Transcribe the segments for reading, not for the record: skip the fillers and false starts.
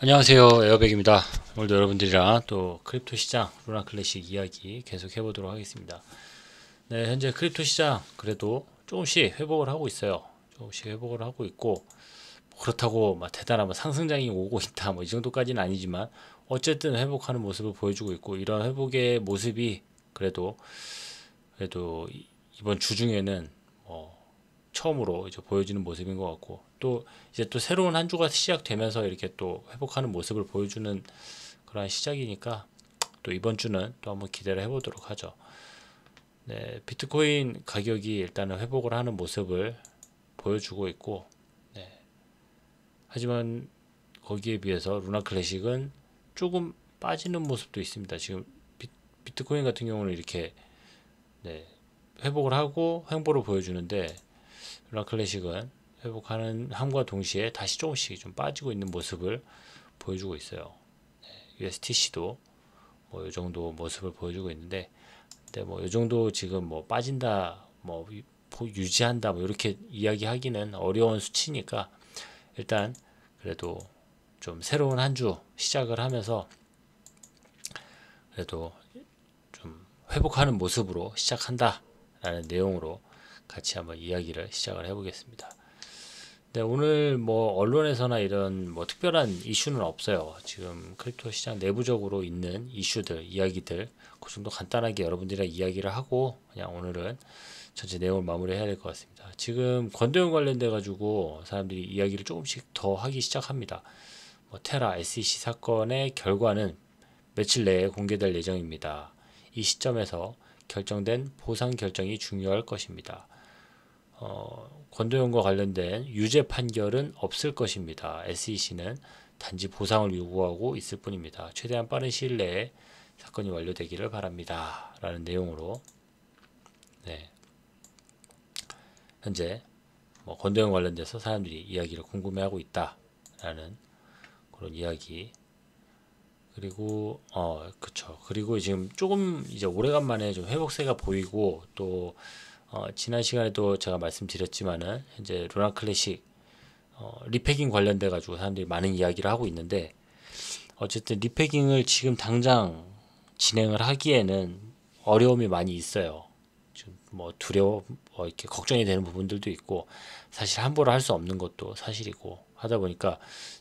안녕하세요, 에어백입니다. 오늘도 여러분들이랑 또 크립토 시장 루나 클래식 이야기 계속 해보도록 하겠습니다. 네, 현재 크립토 시장 그래도 조금씩 회복을 하고 있어요. 조금씩 회복을 하고 있고, 그렇다고 막 대단한 상승장이 오고 있다 뭐 이 정도까지는 아니지만 어쨌든 회복하는 모습을 보여주고 있고, 이런 회복의 모습이 그래도 이번 주 중에는 처음으로 이제 보여지는 모습인 것 같고, 또 이제 또 새로운 한 주가 시작되면서 이렇게 또 회복하는 모습을 보여주는 그러한 시작이니까, 또 이번 주는 또 한번 기대를 해보도록 하죠. 네, 비트코인 가격이 일단은 회복을 하는 모습을 보여주고 있고, 네, 하지만 거기에 비해서 루나 클래식은 조금 빠지는 모습도 있습니다. 지금 비트코인 같은 경우는 이렇게, 네, 회복을 하고 횡보를 보여주는데, 루나 클래식은 회복하는 함과 동시에 다시 조금씩 좀 빠지고 있는 모습을 보여주고 있어요. USTC도 뭐 이 정도 모습을 보여주고 있는데, 근데 뭐 이 정도 지금 뭐 빠진다, 뭐 유지한다, 뭐 이렇게 이야기하기는 어려운 수치니까, 일단 그래도 좀 새로운 한 주 시작을 하면서 그래도 좀 회복하는 모습으로 시작한다라는 내용으로 같이 한번 이야기를 시작을 해보겠습니다. 네, 오늘 뭐 언론에서나 이런 뭐 특별한 이슈는 없어요. 지금 크립토 시장 내부적으로 있는 이슈들, 이야기들 그 정도 간단하게 여러분들이랑 이야기를 하고, 그냥 오늘은 전체 내용을 마무리해야 될 것 같습니다. 지금 권도형 관련돼 가지고 사람들이 이야기를 조금씩 더 하기 시작합니다. 뭐 테라 SEC 사건의 결과는 며칠 내에 공개될 예정입니다. 이 시점에서 결정된 보상 결정이 중요할 것입니다. 권도형과 관련된 유죄 판결은 없을 것입니다. SEC는 단지 보상을 요구하고 있을 뿐입니다. 최대한 빠른 시일 내에 사건이 완료되기를 바랍니다. 라는 내용으로, 네, 현재 뭐 권도형 관련돼서 사람들이 이야기를 궁금해하고 있다라는 그런 이야기. 그리고 그쵸. 그리고 지금 조금 이제 오래간만에 좀 회복세가 보이고, 또 지난 시간에도 제가 말씀드렸지만은 현재 루나 클래식 리패깅 관련돼 가지고 사람들이 많은 이야기를 하고 있는데, 어쨌든 리패깅을 지금 당장 진행을 하기에는 어려움이 많이 있어요. 지금 뭐 두려워, 이렇게 걱정이 되는 부분들도 있고, 사실 함부로 할 수 없는 것도 사실이고 하다 보니까,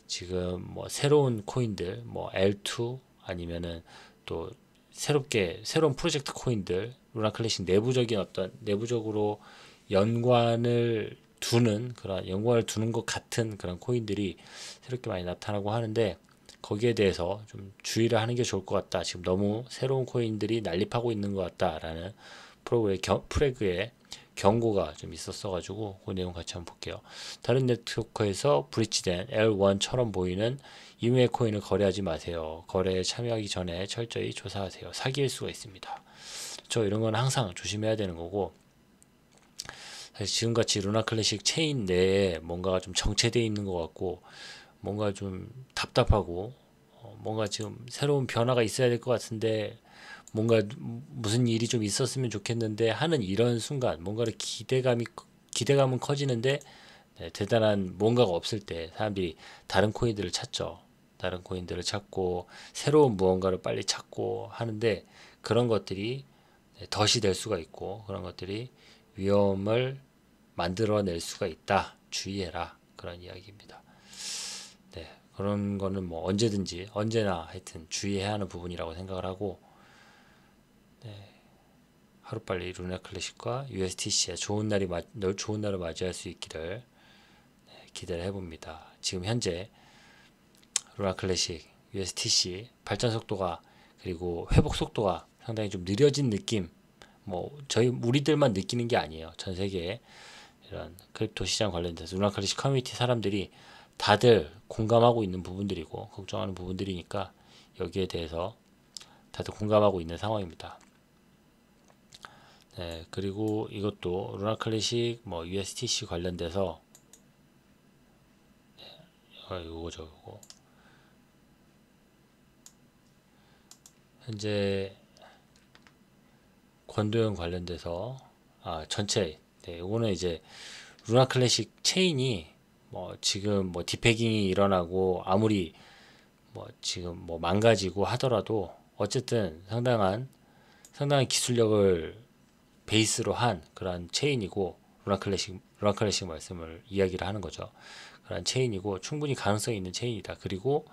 지금 뭐 새로운 코인들, 뭐 L2 아니면은 또 새로운 프로젝트 코인들, 루나 클래식 내부적인 어떤 내부적으로 연관을 연관을 두는 것 같은 그런 코인들이 새롭게 많이 나타나고 하는데, 거기에 대해서 좀 주의를 하는 게 좋을 것 같다. 지금 너무 새로운 코인들이 난립하고 있는 것 같다라는 프레그의 경고가 좀 있었어가지고, 그 내용 같이 한번 볼게요. 다른 네트워크에서 브리치된 L1처럼 보이는 이메일 코인을 거래하지 마세요. 거래에 참여하기 전에 철저히 조사하세요. 사기일 수가 있습니다. 이런 건 항상 조심해야 되는 거고, 사실 지금같이 루나 클래식 체인 내에 뭔가가 좀 정체되어 있는 것 같고, 뭔가 좀 답답하고, 뭔가 지금 새로운 변화가 있어야 될 것 같은데, 뭔가 무슨 일이 좀 있었으면 좋겠는데 하는 이런 순간, 뭔가를 기대감은 커지는데, 네, 대단한 뭔가가 없을 때 사람들이 다른 코인들을 찾죠. 다른 코인들을 찾고 새로운 무언가를 빨리 찾고 하는데, 그런 것들이 덫이 될 수가 있고, 그런 것들이 위험을 만들어낼 수가 있다. 주의해라. 그런 이야기입니다. 네, 그런 거는 뭐 언제든지 언제나 하여튼 주의해야 하는 부분이라고 생각을 하고, 하루빨리 루나 클래식과 USTC의 좋은 날을 맞이할 수 있기를 기대를 해봅니다. 지금 현재 루나 클래식, USTC 발전 속도가, 그리고 회복 속도가 상당히 좀 느려진 느낌, 뭐 우리들만 느끼는 게 아니에요. 전 세계에 이런 크립토 시장 관련돼서 루나 클래식 커뮤니티 사람들이 다들 공감하고 있는 부분들이고 걱정하는 부분들이니까, 여기에 대해서 다들 공감하고 있는 상황입니다. 네, 그리고 이것도 루나 클래식 뭐 USTC 관련돼서, 요거죠, 요거. 현재 권도형 관련돼서, 전체, 네, 요거는 이제 루나 클래식 체인이 뭐 지금 뭐 디패깅이 일어나고, 아무리 뭐 지금 뭐 망가지고 하더라도 어쨌든 상당한 기술력을 베이스로 한 그런 체인이고, 루나 클래식 말씀을 이야기를 하는 거죠. 그런 체인이고 충분히 가능성이 있는 체인이다. 그리고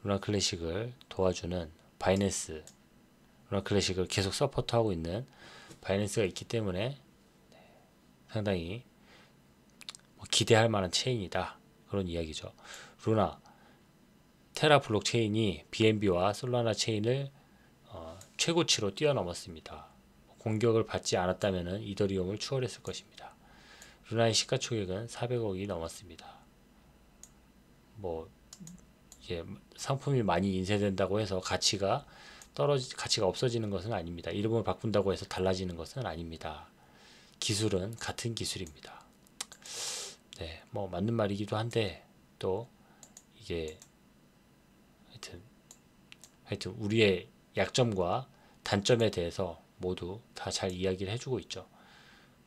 루나 클래식을 도와주는 바이낸스, 루나 클래식을 계속 서포트하고 있는 바이낸스가 있기 때문에 상당히 기대할 만한 체인이다. 그런 이야기죠. 루나, 테라 블록체인이 BNB와 솔라나 체인을 최고치로 뛰어넘었습니다. 공격을 받지 않았다면 이더리움을 추월했을 것입니다. 루나의 시가총액은 400억이 넘었습니다. 뭐 이게 상품이 많이 인쇄된다고 해서 가치가 없어지는 것은 아닙니다. 이름을 바꾼다고 해서 달라지는 것은 아닙니다. 기술은 같은 기술입니다. 네, 뭐 맞는 말이기도 한데 또 이게 하여튼 우리의 약점과 단점에 대해서 모두 다 잘 이야기를 해주고 있죠.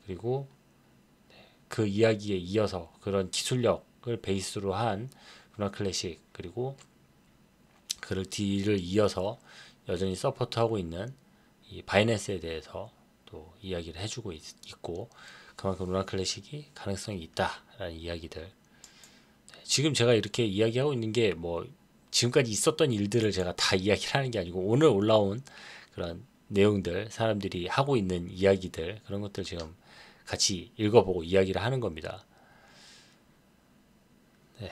그리고 그 이야기에 이어서 그런 기술력을 베이스로 한 루나 클래식, 그리고 그를 뒤를 이어서 여전히 서포트하고 있는 이 바이낸스에 대해서 또 이야기를 해주고 있고, 그만큼 루나 클래식이 가능성이 있다라는 이야기들. 지금 제가 이렇게 이야기하고 있는 게 뭐 지금까지 있었던 일들을 제가 다 이야기를 하는 게 아니고, 오늘 올라온 그런 내용들, 사람들이 하고 있는 이야기들, 그런 것들 지금 같이 읽어보고 이야기를 하는 겁니다. 네.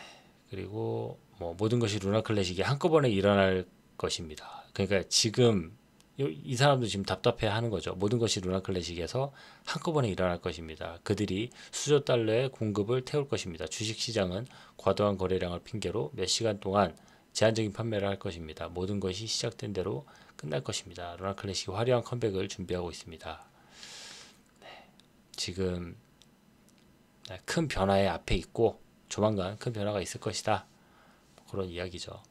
그리고 뭐 모든 것이 루나 클래식이 한꺼번에 일어날 것입니다. 그러니까 지금 이 사람도 지금 답답해 하는 거죠. 모든 것이 루나 클래식에서 한꺼번에 일어날 것입니다. 그들이 수조 달러의 공급을 태울 것입니다. 주식시장은 과도한 거래량을 핑계로 몇 시간 동안 제한적인 판매를 할 것입니다. 모든 것이 시작된 대로 끝날 것입니다. 루나 클래식이 화려한 컴백을 준비하고 있습니다. 지금 큰 변화의 앞에 있고 조만간 큰 변화가 있을 것이다. 그런 이야기죠.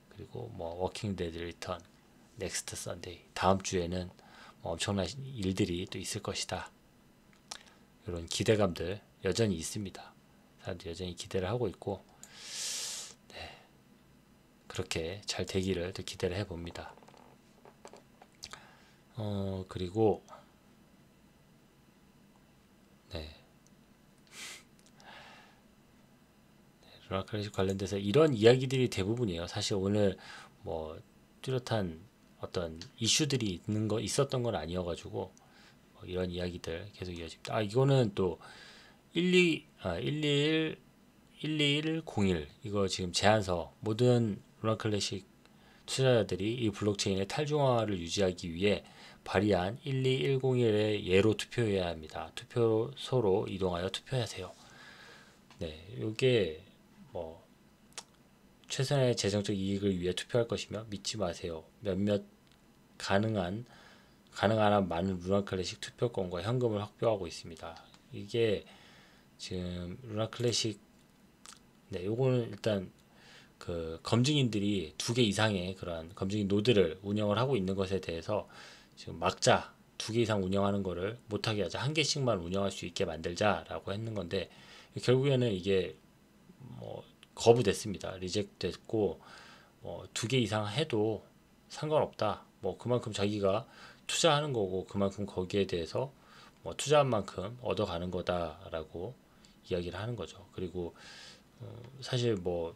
그리고 뭐 워킹 데드 리턴, 넥스트 선데이, 다음 주에는 뭐 엄청난 일들이 또 있을 것이다. 이런 기대감들 여전히 있습니다. 사람들이 여전히 기대를 하고 있고, 네, 그렇게 잘 되기를 또 기대를 해봅니다. 그리고 네, 루나 클래식 관련돼서 이런 이야기들이 대부분이에요. 사실 오늘 뭐 뚜렷한 어떤 이슈들이 있었던 건 아니어가지고 뭐 이런 이야기들 계속 이어집니다. 이거는 또 12101 이거 지금 제안서, 모든 루나 클래식 투자자들이 이 블록체인의 탈중앙화를 유지하기 위해 발의한 12101의 예로 투표해야 합니다. 투표소로 이동하여 투표하세요. 네, 이게 뭐 최선의 재정적 이익을 위해 투표할 것이며 믿지 마세요. 몇몇 가능한 한 많은 루나 클래식 투표권과 현금을 확보하고 있습니다. 이게 지금 루나 클래식, 네, 요거는 일단 그 검증인들이 2개 이상의 그런 검증인 노드를 운영을 하고 있는 것에 대해서 지금 막자, 2개 이상 운영하는 거를 못하게 하자, 1개씩만 운영할 수 있게 만들자라고 했는 건데, 결국에는 이게 뭐 거부됐습니다. 리젝트 됐고, 2개 이상 해도 상관없다. 뭐 그만큼 자기가 투자하는 거고, 그만큼 거기에 대해서 뭐 투자한 만큼 얻어가는 거다라고 이야기를 하는 거죠. 그리고 사실 뭐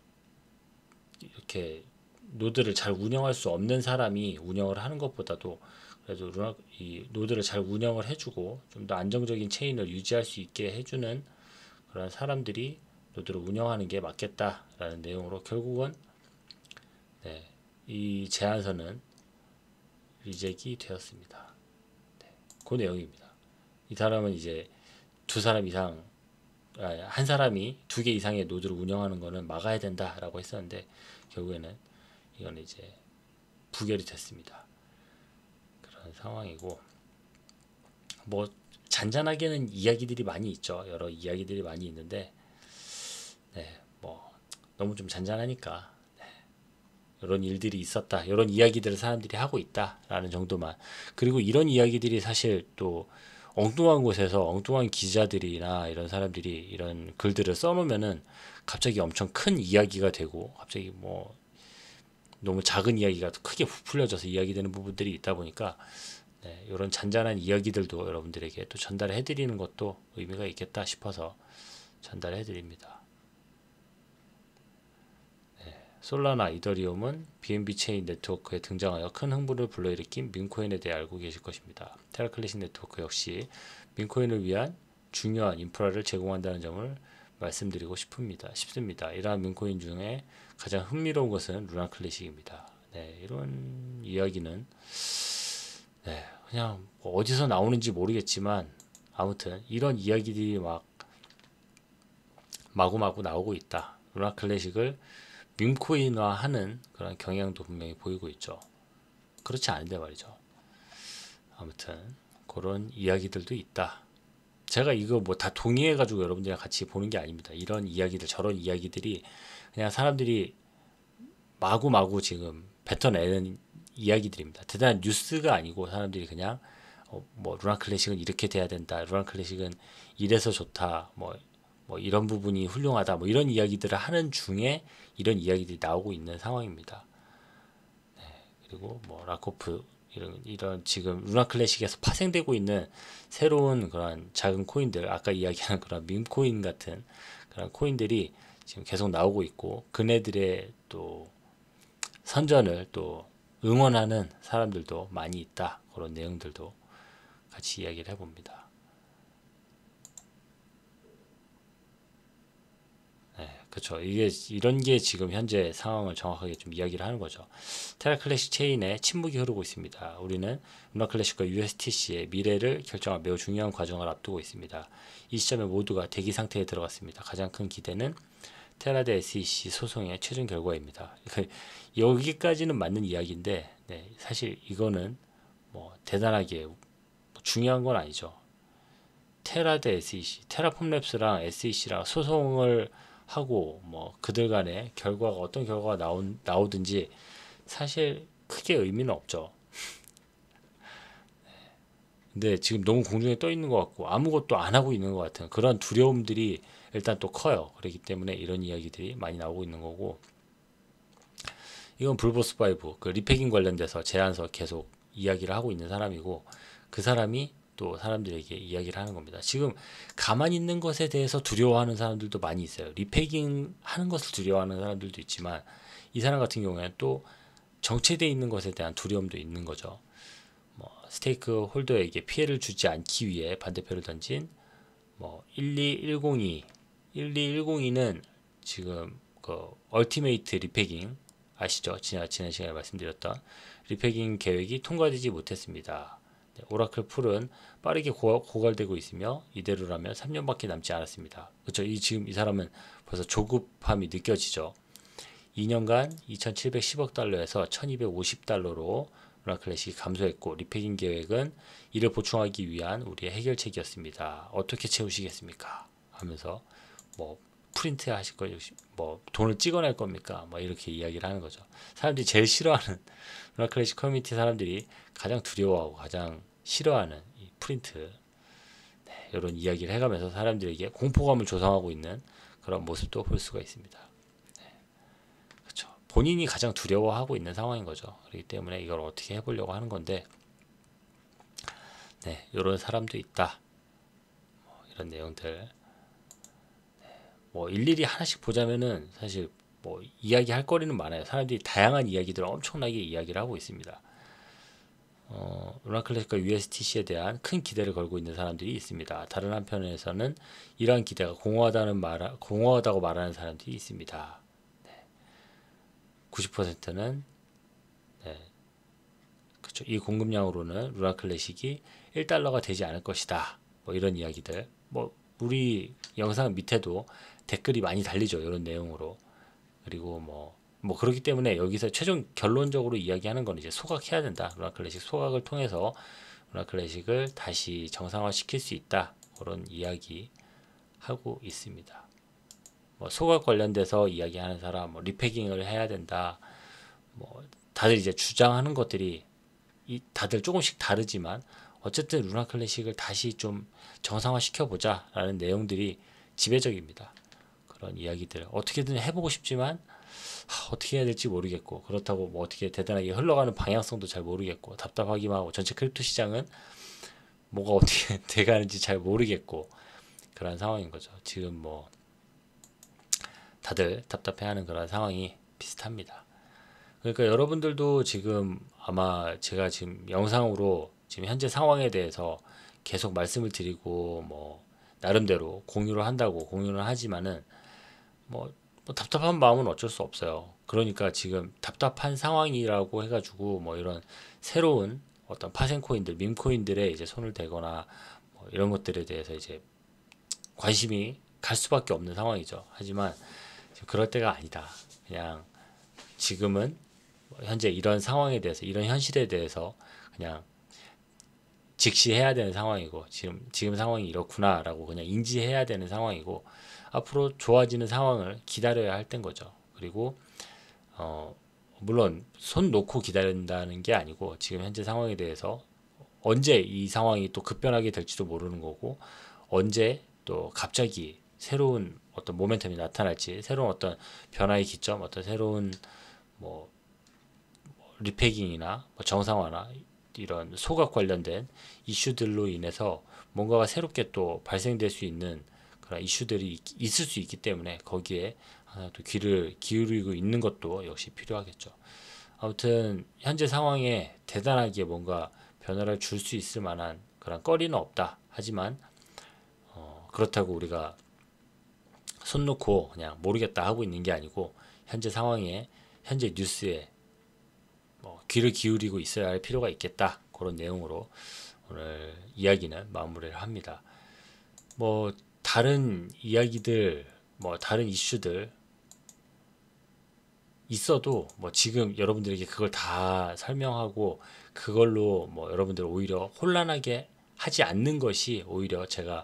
이렇게 노드를 잘 운영할 수 없는 사람이 운영을 하는 것보다도 그래도 이 노드를 잘 운영을 해주고 좀 더 안정적인 체인을 유지할 수 있게 해주는 그런 사람들이 노드를 운영하는 게 맞겠다라는 내용으로, 결국은 네, 이 제안서는 리젝이 되었습니다. 네, 그 내용입니다. 이 사람은 이제 2사람 이상, 한 사람이 2개 이상의 노드를 운영하는 거는 막아야 된다라고 했었는데, 결국에는 이건 이제 부결이 됐습니다. 그런 상황이고, 뭐 잔잔하게는 이야기들이 많이 있죠. 여러 이야기들이 많이 있는데, 네, 뭐 너무 좀 잔잔하니까, 네, 이런 일들이 있었다, 이런 이야기들을 사람들이 하고 있다라는 정도만. 그리고 이런 이야기들이 사실 또 엉뚱한 곳에서 엉뚱한 기자들이나 이런 사람들이 이런 글들을 써놓으면은 갑자기 엄청 큰 이야기가 되고 갑자기 뭐 너무 작은 이야기가 크게 부풀려져서 이야기되는 부분들이 있다 보니까 네, 이런 잔잔한 이야기들도 여러분들에게 또 전달해 드리는 것도 의미가 있겠다 싶어서 전달해 드립니다. 솔라나, 이더리움은 BNB 체인 네트워크에 등장하여 큰 흥분을 불러일으킨 민코인에 대해 알고 계실 것입니다. 테라 클래식 네트워크 역시 민코인을 위한 중요한 인프라를 제공한다는 점을 말씀드리고 싶습니다. 이러한 민코인 중에 가장 흥미로운 것은 루나 클래식입니다. 네, 이런 이야기는 네, 그냥 뭐 어디서 나오는지 모르겠지만 아무튼 이런 이야기들이 막 마구마구 나오고 있다. 루나 클래식을 밈코인화하는 그런 경향도 분명히 보이고 있죠. 그렇지 않은데 말이죠. 아무튼 그런 이야기들도 있다. 제가 이거 뭐 다 동의해가지고 여러분들이랑 같이 보는 게 아닙니다. 이런 이야기들, 저런 이야기들이 그냥 사람들이 마구마구 지금 뱉어내는 이야기들입니다. 대단한 뉴스가 아니고 사람들이 그냥 뭐 루나 클래식은 이렇게 돼야 된다. 루나 클래식은 이래서 좋다. 뭐 이런 부분이 훌륭하다. 뭐 이런 이야기들을 하는 중에 이런 이야기들이 나오고 있는 상황입니다. 네, 그리고 뭐 라코프 이런 지금 루나 클래식에서 파생되고 있는 새로운 그런 작은 코인들, 아까 이야기한 그런 밈 코인 같은 그런 코인들이 지금 계속 나오고 있고 그네들의 또 선전을 또 응원하는 사람들도 많이 있다. 그런 내용들도 같이 이야기를 해봅니다. 그렇죠. 이게 이런 게 지금 현재 상황을 정확하게 좀 이야기를 하는 거죠. 테라 클래식 체인에 침묵이 흐르고 있습니다. 우리는 루나 클래식과 USTC의 미래를 결정할 매우 중요한 과정을 앞두고 있습니다. 이 시점에 모두가 대기 상태에 들어갔습니다. 가장 큰 기대는 테라 대 SEC 소송의 최종 결과입니다. 여기까지는 맞는 이야기인데 네, 사실 이거는 뭐 대단하게 중요한 건 아니죠. 테라 대 SEC, 테라폼랩스랑 SEC랑 소송을 하고 뭐 그들 간의 결과가 어떤 결과가 나오든지 사실 크게 의미는 없죠. 근데 지금 너무 공중에 떠 있는 것 같고 아무것도 안 하고 있는 것 같은 그런 두려움들이 일단 또 커요. 그렇기 때문에 이런 이야기들이 많이 나오고 있는 거고 이건 불보스5 그 리패깅 관련돼서 제안서 계속 이야기를 하고 있는 사람이고 그 사람이 또 사람들에게 이야기를 하는 겁니다. 지금 가만히 있는 것에 대해서 두려워하는 사람들도 많이 있어요. 리패깅 하는 것을 두려워하는 사람들도 있지만 이 사람 같은 경우에는 또 정체되어 있는 것에 대한 두려움도 있는 거죠. 뭐 스테이크 홀더에게 피해를 주지 않기 위해 반대표를 던진 뭐 12102는 지금 그 얼티메이트 리패깅 아시죠? 지난 시간에 말씀드렸던 리패깅 계획이 통과되지 못했습니다. 네, 오라클 풀은 빠르게 고갈되고 있으며 이대로라면 3년밖에 남지 않았습니다. 그렇죠? 지금 이 사람은 벌써 조급함이 느껴지죠. 2년간 2,710억 달러에서 1,250달러로 루나 클래식이 감소했고 리패깅 계획은 이를 보충하기 위한 우리의 해결책이었습니다. 어떻게 채우시겠습니까? 하면서 뭐 프린트 하실 거예요? 뭐 돈을 찍어낼 겁니까? 뭐 이렇게 이야기를 하는 거죠. 사람들이 제일 싫어하는 루나 클래식 커뮤니티 사람들이 가장 두려워하고 가장 싫어하는 이 프린트 네, 이런 이야기를 해가면서 사람들에게 공포감을 조성하고 있는 그런 모습도 볼 수가 있습니다. 그렇죠. 본인이 가장 두려워하고 있는 상황인 거죠. 그렇기 때문에 이걸 어떻게 해보려고 하는 건데 네, 이런 사람도 있다. 뭐 이런 내용들 뭐 일일이 하나씩 보자면은 사실 뭐 이야기할 거리는 많아요. 사람들이 다양한 이야기들을 엄청나게 이야기를 하고 있습니다. 루나 클래식과 USTC에 대한 큰 기대를 걸고 있는 사람들이 있습니다. 다른 한편에서는 이러한 기대가 공허하다고 말하는 사람들이 있습니다. 네. 90%는 네. 그렇죠. 이 공급량으로는 루나 클래식이 1달러가 되지 않을 것이다. 뭐 이런 이야기들. 뭐 우리 영상 밑에도 댓글이 많이 달리죠. 이런 내용으로. 그리고 뭐 그렇기 때문에 여기서 최종 결론적으로 이야기하는 건 이제 소각해야 된다. 루나 클래식 소각을 통해서 루나 클래식을 다시 정상화 시킬 수 있다. 그런 이야기 하고 있습니다. 뭐 소각 관련돼서 이야기하는 사람, 뭐 리패깅을 해야 된다. 뭐 다들 이제 주장하는 것들이 다들 조금씩 다르지만 어쨌든 루나 클래식을 다시 좀 정상화 시켜보자 라는 내용들이 지배적입니다. 그런 이야기들 어떻게든 해보고 싶지만 어떻게 해야 될지 모르겠고, 그렇다고 뭐 어떻게 대단하게 흘러가는 방향성도 잘 모르겠고, 답답하기만 하고, 전체 크립토 시장은 뭐가 어떻게 돼가는지 잘 모르겠고, 그런 상황인 거죠. 지금 뭐 다들 답답해하는 그런 상황이 비슷합니다. 그러니까 여러분들도 지금 아마 제가 지금 영상으로 지금 현재 상황에 대해서 계속 말씀을 드리고 뭐 나름대로 공유를 한다고 공유를 하지만은 뭐 답답한 마음은 어쩔 수 없어요. 그러니까 지금 답답한 상황이라고 해가지고 뭐 이런 새로운 어떤 파생코인들, 밈코인들에 이제 손을 대거나 뭐 이런 것들에 대해서 이제 관심이 갈 수밖에 없는 상황이죠. 하지만 지금 그럴 때가 아니다. 그냥 지금은 현재 이런 상황에 대해서, 이런 현실에 대해서 그냥 직시해야 되는 상황이고, 지금 상황이 이렇구나라고 그냥 인지해야 되는 상황이고, 앞으로 좋아지는 상황을 기다려야 할 때인 거죠. 그리고 물론 손 놓고 기다린다는 게 아니고, 지금 현재 상황에 대해서 언제 이 상황이 또 급변하게 될지도 모르는 거고, 언제 또 갑자기 새로운 어떤 모멘텀이 나타날지, 새로운 어떤 변화의 기점, 어떤 새로운 뭐 리패깅이나 뭐 정상화나 이런 소각 관련된 이슈들로 인해서 뭔가가 새롭게 또 발생될 수 있는 그런 이슈들이 있을 수 있기 때문에 거기에 하나 또 귀를 기울이고 있는 것도 역시 필요하겠죠. 아무튼 현재 상황에 대단하게 뭔가 변화를 줄 수 있을 만한 그런 거리는 없다. 하지만 그렇다고 우리가 손 놓고 그냥 모르겠다 하고 있는 게 아니고, 현재 상황에, 현재 뉴스에 귀를 기울이고 있어야 할 필요가 있겠다. 그런 내용으로 오늘 이야기는 마무리를 합니다. 뭐 다른 이야기들, 뭐 다른 이슈들 있어도 뭐 지금 여러분들에게 그걸 다 설명하고 그걸로 뭐 여러분들 오히려 혼란하게 하지 않는 것이 오히려 제가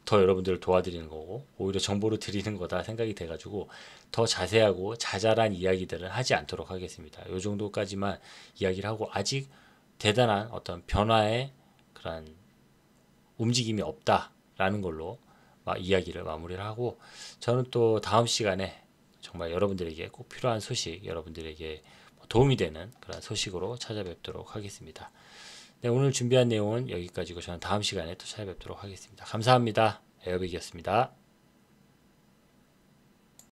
더 여러분들을 도와드리는 거고, 오히려 정보를 드리는 거다 생각이 돼가지고 더 자세하고 자잘한 이야기들은 하지 않도록 하겠습니다. 요 정도까지만 이야기를 하고, 아직 대단한 어떤 변화의 그런 움직임이 없다라는 걸로 이야기를 마무리를 하고, 저는 또 다음 시간에 정말 여러분들에게 꼭 필요한 소식, 여러분들에게 도움이 되는 그런 소식으로 찾아뵙도록 하겠습니다. 네, 오늘 준비한 내용은 여기까지고 저는 다음 시간에 또 찾아뵙도록 하겠습니다. 감사합니다. 에어빅이었습니다.